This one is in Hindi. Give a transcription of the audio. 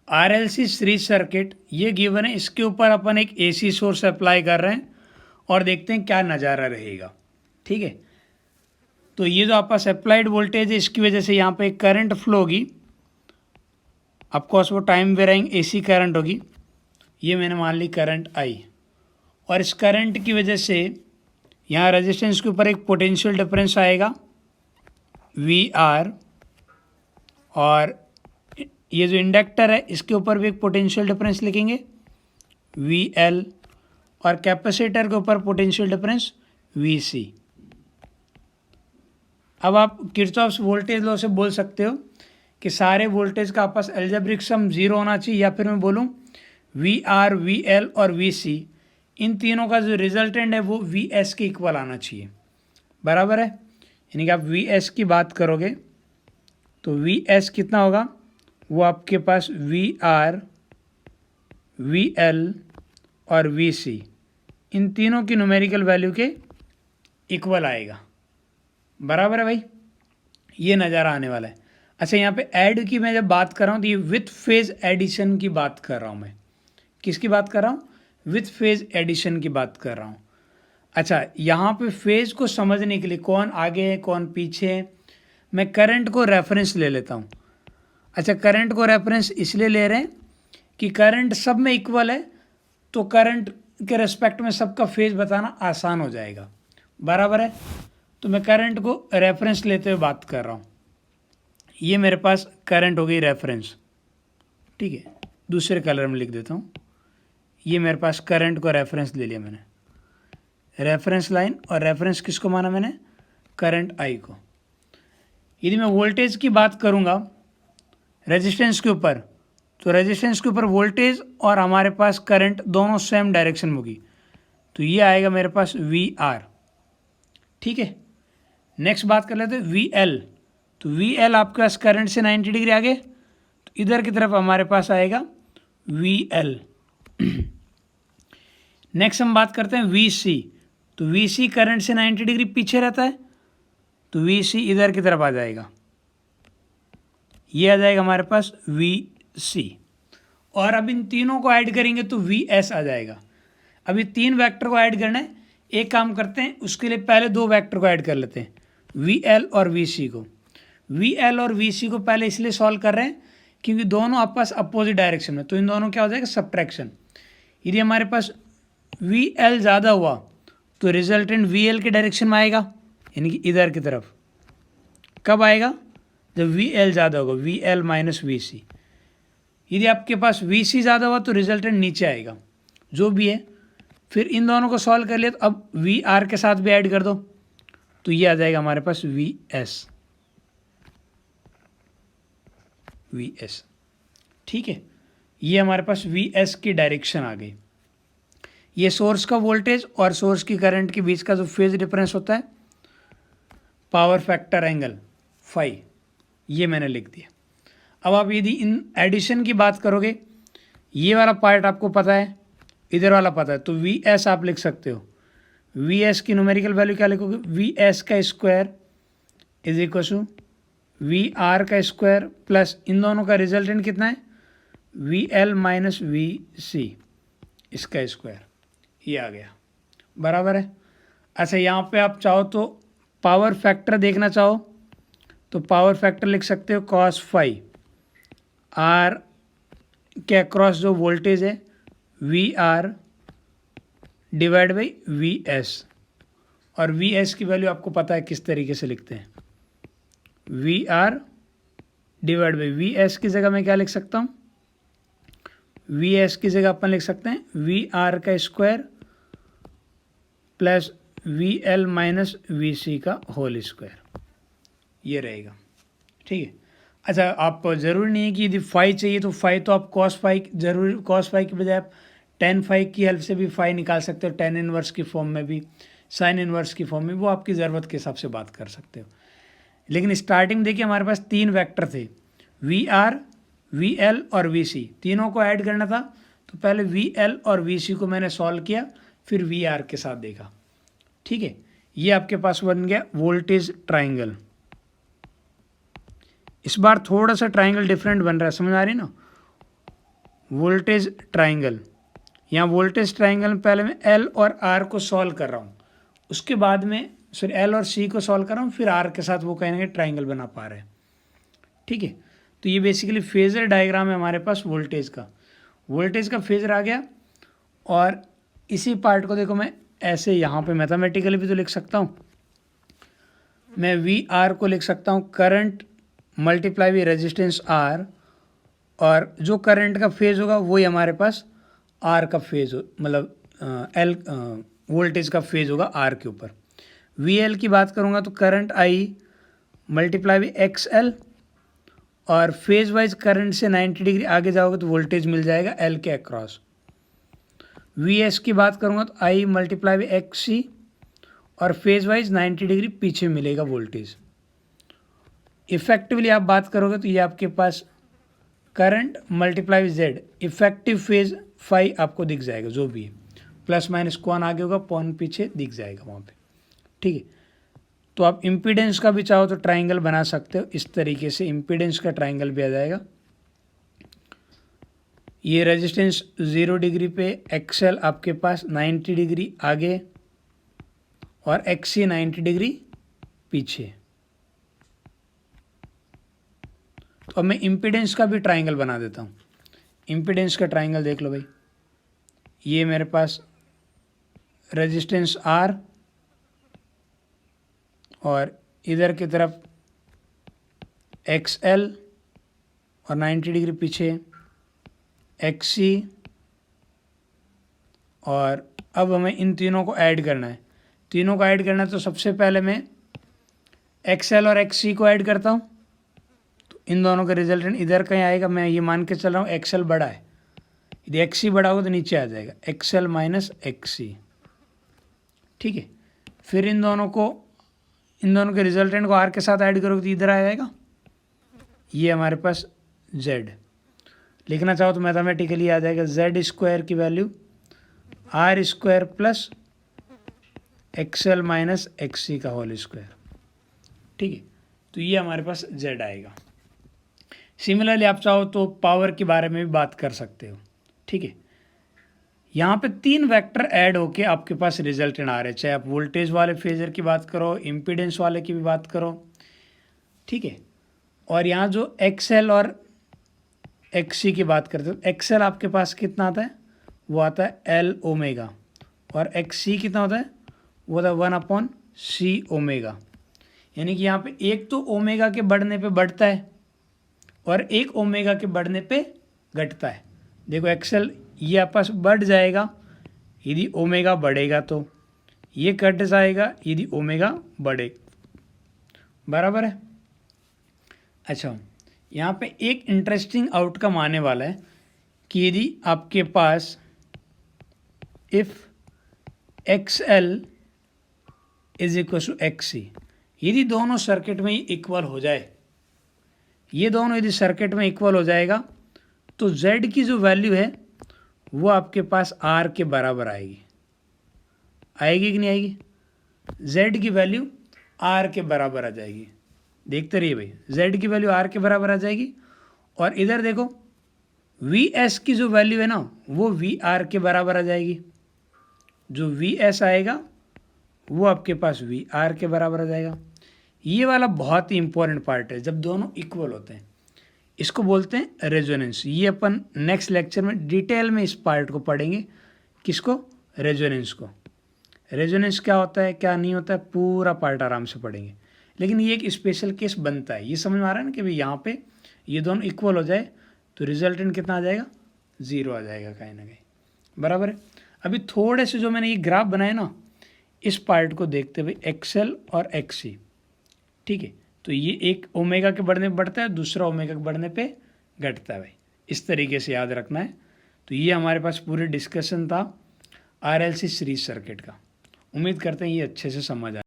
RLC सीरीज सर्किट ये गिवन है, इसके ऊपर अपन एक AC सोर्स अप्लाई कर रहे हैं और देखते हैं क्या नज़ारा रहेगा। ठीक है, तो ये जो आपका अप्लाइड वोल्टेज है इसकी वजह से यहाँ पे एक करंट फ्लो होगी, ऑफकोर्स वो टाइम वेराइंग AC करंट होगी। ये मैंने मान ली करंट आई, और इस करंट की वजह से यहाँ रेजिस्टेंस के ऊपर एक पोटेंशियल डिफरेंस आएगा VR, और ये जो इंडक्टर है इसके ऊपर भी एक पोटेंशियल डिफरेंस लिखेंगे VL, और कैपेसिटर के ऊपर पोटेंशियल डिफरेंस VC। अब आप किरचॉफ्स वोल्टेज लॉ से बोल सकते हो कि सारे वोल्टेज का आपस एल्जेब्रिक सम जीरो होना चाहिए, या फिर मैं बोलूँ VR, VL और VC इन तीनों का जो रिजल्टेंट है वो VS के इक्वल आना चाहिए, बराबर है। यानी कि आप VS की बात करोगे तो VS कितना होगा, वो आपके पास VR, VL और VC इन तीनों की न्यूमेरिकल वैल्यू के इक्वल आएगा, बराबर है भाई। ये नज़ारा आने वाला है। अच्छा, यहाँ पे ऐड की मैं जब बात कर रहा हूँ तो ये विथ फेज एडिशन की बात कर रहा हूँ मैं। किसकी बात कर रहा हूँ? विथ फेज एडिशन की बात कर रहा हूँ। अच्छा, यहाँ पे फेज को समझने के लिए कौन आगे है कौन पीछे है, मैं करंट को रेफरेंस ले लेता हूँ। अच्छा, करंट को रेफरेंस इसलिए ले रहे हैं कि करंट सब में इक्वल है, तो करंट के रेस्पेक्ट में सबका फेज बताना आसान हो जाएगा, बराबर है। तो मैं करंट को रेफरेंस लेते हुए बात कर रहा हूँ। ये मेरे पास करंट हो गई रेफरेंस, ठीक है, दूसरे कलर में लिख देता हूँ। ये मेरे पास करंट को रेफरेंस ले लिया मैंने, रेफरेंस लाइन, और रेफरेंस किसको माना मैंने? करंट आई को। यदि मैं वोल्टेज की बात करूँगा रेजिस्टेंस के ऊपर, तो रेजिस्टेंस के ऊपर वोल्टेज और हमारे पास करंट दोनों सेम डायरेक्शन में होगी, तो ये आएगा मेरे पास VR, ठीक है। नेक्स्ट बात कर लेते हैं VL, तो VL आपके पास करंट से 90 डिग्री आगे, तो इधर की तरफ हमारे पास आएगा VL। नेक्स्ट हम बात करते हैं VC, तो VC करंट से 90 डिग्री पीछे रहता है, तो VC इधर की तरफ आ जाएगा, ये आ जाएगा हमारे पास VC। और अब इन तीनों को ऐड करेंगे तो VS आ जाएगा। अब ये तीन वेक्टर को ऐड करना है, एक काम करते हैं उसके लिए पहले दो वेक्टर को ऐड कर लेते हैं, VL और VC को। VL और VC को पहले इसलिए सॉल्व कर रहे हैं क्योंकि दोनों आपस अपोजिट डायरेक्शन में, तो इन दोनों क्या हो जाएगा? सब्ट्रैक्शन। यदि हमारे पास VL ज़्यादा हुआ तो रिजल्टेंट VL के डायरेक्शन में आएगा, यानी कि इधर की तरफ। कब आएगा? जब VL ज़्यादा होगा, VL माइनस VC। यदि आपके पास VC ज़्यादा हुआ तो रिजल्टेंट नीचे आएगा, जो भी है। फिर इन दोनों को सॉल्व कर लिया तो अब VR के साथ भी ऐड कर दो, तो ये आ जाएगा हमारे पास VS, ठीक है। ये हमारे पास VS की डायरेक्शन आ गई। ये सोर्स का वोल्टेज और सोर्स की करंट के बीच का जो फेज डिफरेंस होता है, पावर फैक्टर एंगल फाई, ये मैंने लिख दिया। अब आप यदि इन एडिशन की बात करोगे, ये वाला पार्ट आपको पता है, इधर वाला पता है, तो VS आप लिख सकते हो। VS की न्यूमेरिकल वैल्यू क्या लिखोगे? VS का square is equal to VR का स्क्वायर प्लस इन दोनों का रिजल्टेंट कितना है? VL माइनस VC, इसका स्क्वायर, ये आ गया, बराबर है। अच्छा, यहाँ पे आप चाहो तो पावर फैक्टर देखना चाहो तो पावर फैक्टर लिख सकते हो cos फाई, R के अक्रॉस जो वोल्टेज है VR डिवाइड बाई VS, और VS की वैल्यू आपको पता है किस तरीके से लिखते हैं, VR डिवाइड बाई VS की जगह मैं क्या लिख सकता हूँ? VS की जगह अपन लिख सकते हैं VR का square plus VL minus VC का होल स्क्वायर, ये रहेगा, ठीक है। अच्छा, आप ज़रूरी नहीं है कि यदि फाई चाहिए तो फाई तो आप कॉस फाई, जरूरी कॉस फाई की बजाय आप टेन फाई की हेल्प से भी फाई निकाल सकते हो, टेन इनवर्स की फॉर्म में भी, साइन इनवर्स की फॉर्म में, वो आपकी ज़रूरत के हिसाब से बात कर सकते हो। लेकिन स्टार्टिंग देखिए हमारे पास तीन वेक्टर थे, VR, VL और VC, तीनों को ऐड करना था, तो पहले VL और VC को मैंने सॉल्व किया, फिर VR के साथ देखा, ठीक है। ये आपके पास बन गया वोल्टेज ट्राइंगल। इस बार थोड़ा सा ट्राइंगल डिफरेंट बन रहा है, समझ आ रही ना? वोल्टेज ट्राइंगल, यहाँ वोल्टेज ट्राइंगल में पहले मैं एल और आर को सॉल्व कर रहा हूँ, उसके बाद में सॉरी एल और सी को सॉल्व कर रहा हूँ, फिर आर के साथ वो कहीं ना कहीं ट्राइंगल बना पा रहे हैं। ठीक है, तो ये बेसिकली फेजर डायग्राम है हमारे पास वोल्टेज का फेजर आ गया। और इसी पार्ट को देखो मैं ऐसे यहाँ पे मैथमेटिकली भी तो लिख सकता हूँ, मैं वी आर को लिख सकता हूँ current multiply by resistance R, और जो करंट का फेज होगा वही हमारे पास आर का फेज हो, मतलब एल वोल्टेज का फेज होगा आर के ऊपर। वी एल की बात करूँगा तो current I multiply by x L, और फेज वाइज करंट से 90 डिग्री आगे जाओगे तो वोल्टेज मिल जाएगा एल के अक्रॉस। वी एस की बात करूँगा तो आई मल्टीप्लाई बाई एक्स सी, और फेज वाइज 90 डिग्री पीछे मिलेगा वोल्टेज। इफेक्टिवली आप बात करोगे तो ये आपके पास current multiply by Z, effective phase phi आपको दिख जाएगा, जो भी है प्लस माइनस कौन आगे होगा कौन पीछे दिख जाएगा वहाँ पे। ठीक है, तो आप इम्पीडेंस का भी चाहो तो ट्राइंगल बना सकते हो, इस तरीके से इम्पीडेंस का ट्राइंगल भी आ जाएगा। ये रेजिस्टेंस 0 डिग्री पे, एक्सएल आपके पास 90 डिग्री आगे और एक्सी 90 डिग्री पीछे। तो अब मैं इम्पीडेंस का भी ट्राइंगल बना देता हूँ। इम्पीडेंस का ट्राइंगल देख लो भाई, ये मेरे पास रेजिस्टेंस आर और इधर की तरफ एक्स एल और 90 डिग्री पीछे एक्स सी, और अब हमें इन तीनों को ऐड करना है। तीनों को ऐड करना है तो सबसे पहले मैं एक्स एल और एक्स सी को ऐड करता हूँ, तो इन दोनों का रिजल्टेंट इधर कहीं आएगा। मैं ये मान के चल रहा हूँ एक्स एल बड़ा है, यदि एक्स सी बड़ा होगा तो नीचे आ जाएगा एक्स एल माइनस एक्स सी। ठीक है, फिर इन दोनों के रिजल्टेंट को आर के साथ ऐड करोगे तो इधर आ जाएगा, ये हमारे पास जेड। लिखना चाहो तो मैथमेटिकली आ जाएगा जेड स्क्वायर की value R square plus X L minus X C का होल स्क्वायर। ठीक है, तो ये हमारे पास जेड आएगा। सिमिलरली आप चाहो तो पावर के बारे में भी बात कर सकते हो। ठीक है, यहाँ पे 3 वेक्टर ऐड होके आपके पास रिजल्टेंट आ रहे हैं, चाहे आप वोल्टेज वाले फेजर की बात करो, इम्पीडेंस वाले की भी बात करो। ठीक है, और यहाँ जो एक्सएल और एक्सी की बात करते हो, एक्सएल आपके पास कितना आता है, वो आता है एल ओमेगा, और एक्सी कितना होता है, वो होता है 1/c ओमेगा। यानी कि यहाँ पे एक तो ओमेगा के बढ़ने पे बढ़ता है और एक ओमेगा के बढ़ने पे घटता है। देखो एक्सएल ये आपस बढ़ जाएगा यदि ओमेगा बढ़ेगा, तो ये घट जाएगा यदि ओमेगा बढ़ेगा, बराबर है। अच्छा, यहाँ पे एक इंटरेस्टिंग आउटकम आने वाला है कि यदि आपके पास if X L is equal to X C, यदि दोनों सर्किट में इक्वल हो जाए, ये दोनों यदि सर्किट में इक्वल हो जाएगा तो Z की जो वैल्यू है वो आपके पास R के बराबर आएगी। आएगी कि नहीं आएगी? Z की वैल्यू R के बराबर आ जाएगी। देखते रहिए भाई, Z की वैल्यू R के बराबर आ जाएगी। और इधर देखो VS की जो वैल्यू है ना वो VR के बराबर आ जाएगी। जो VS आएगा वो आपके पास VR के बराबर आ जाएगा। ये वाला बहुत ही इंपॉर्टेंट पार्ट है, जब दोनों इक्वल होते हैं इसको बोलते हैं रेजोनेंस। ये अपन नेक्स्ट लेक्चर में डिटेल में इस पार्ट को पढ़ेंगे। किसको? रेजोनेंस को। रेजोनेंस क्या होता है क्या नहीं होता है पूरा पार्ट आराम से पढ़ेंगे, लेकिन ये एक स्पेशल केस बनता है। ये समझ में आ रहा है ना कि भाई यहाँ पे ये दोनों इक्वल हो जाए तो रिजल्टेंट कितना आ जाएगा, 0 आ जाएगा कहीं ना कहीं, बराबर है। अभी थोड़े से जो मैंने ये ग्राफ बनाए ना इस पार्ट को देखते हुए एक्सएल और एक्सी, ठीक है, तो ये एक ओमेगा के बढ़ने पे बढ़ता है, दूसरा ओमेगा के बढ़ने पे घटता है भाई। इस तरीके से याद रखना है। तो ये हमारे पास पूरे डिस्कशन था RLC सीरीज सर्किट का। उम्मीद करते हैं ये अच्छे से समझ आए।